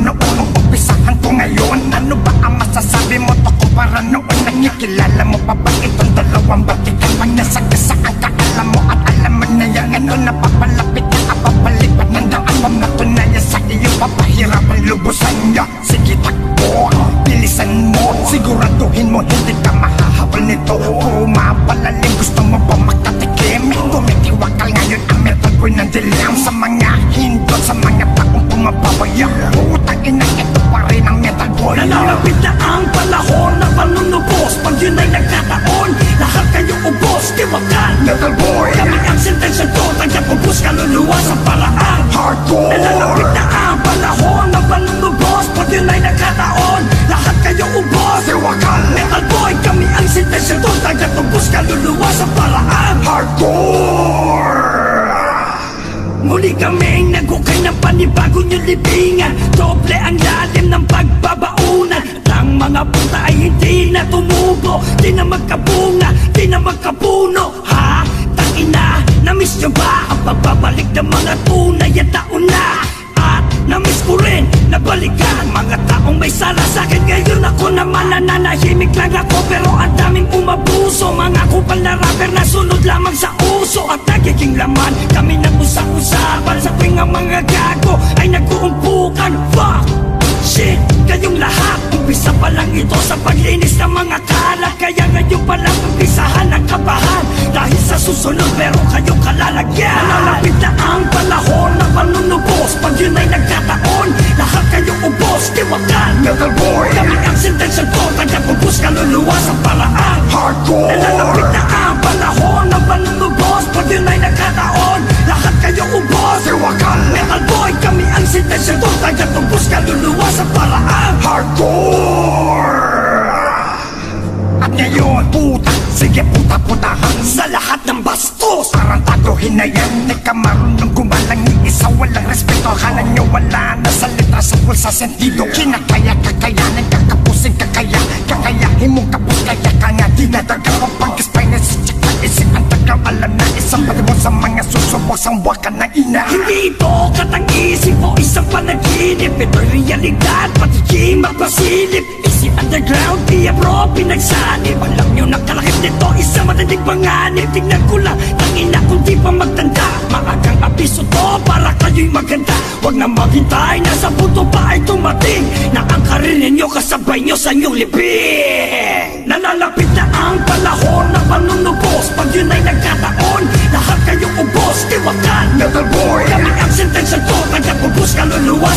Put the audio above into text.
noon, umpisahan ko ngayon. Ano ba ang masasabi mo to ko para noon? Nakikilala mo pa ba itong dalawang batikan? Pag nasagkasaan ka, alam mo at alam mo na yan. Ano napapalapit na apapalipat ng daan? Pamatunayan sa iyo, papahirapan lubusan niya. Sige takbo, bilisan mo, siguraduhin mo hindi ka mahahabol nito. Pumapalalim, gusto mo ba makatikim? Tumitiwakal ngayon ang metal boy ng dilim. Sa mga hindot, sa mga taong pumapabaya, utang ina, ito pa rin ang metal boy. Nalalapit na ang panahon na panunubos. Pag yun ay nagkataon, lahat kayo ubos, tiwakan Metal boy, kami ang sentensya ko, tagapubos kaluluwa sa paraan hardcore. Nalalapit na ang panahon na panunubos. Pag yun ay nagkataon, lahat kayo ubos, Tiwakan metal boy, kami ang sentensya ko, tagapubos kaluluwa sa paraan hardcore. Muli kaming nagukay ng panibago niyong libingan. Doble ang lalim ng pagbabaunan. At ang mga punta ay hindi na tumubo, di na magkabunga, di na magkapuno. Ha? Tangina, namiss niyo ba ang pagbabalik ng mga tunay at taon na? At namiss ko rin nabalikan mga taong may sala sa akin. Ngayon ako naman nananahimik lang ako, pero ang daming umabuso. Mga kupal na rapper na sunod lamang sa uso. At nagiging laman kami ng usap-usapan sa tuwing ang mga gago ay nag-uumpukan. Fuck! Shit! Kayong lahat, umpisa pa lang ito sa paglinis ng mga kalat. Kaya ngayon pa lang umpisahan ang kabahan. Dahil sa susunod meron kayong kalalagyan. Nalalapit na ang panahon na panunubos. Pag yun ay nagkataon, lahat kayo ubos, tiwakan Metal boy, kami ang sentensya ko, tagapubos kaluluwa sa paraan hardcore. Nalalapit na ang panahon na panunubos. Pag yun ay nagkataon, lahat kayo ubos, Tiwakan metal boy, kami ang sentensya ko, tagapubos kaluluwa sa paraan hardcore. At ngayon, puta, sige puta-putahan sa lahat ng bastos. Parang taguhin na yan, di ka marunong gumalang. Isa walang respeto, akala nyo wala na sa letra, sa pulsa, sentido. Kinakaya, kakayanin, kakapusin, kakayahin mo kapos, kaya ka nga dinadaga. Pagkaspay na si Chika, isip ang tagaw. Alam na isang pati mo sa mga susubok, sang wakan na ina. Hindi ito katang-isip o isang panaginip. Ito'y realidad, pati di magpasilip. Easy underground, di bro, pinagsanib. Alam nyo nakalakip nito, isang matinding panganib. Tingnan ko lang, tangina kung di pa magtanda. Maagang abiso to, para kayo'y maganda. Huwag na maghintay, nasa punto pa ay tumating na ang karir ninyo kasabay nyo sa inyong libing. Nalalapit na ang panahon na panunubos. Pag yun ay nagkataon, lahat kayo ubos, tiwakan Metal boy, kami ang sentensya ko, tagapubos kaluluwa.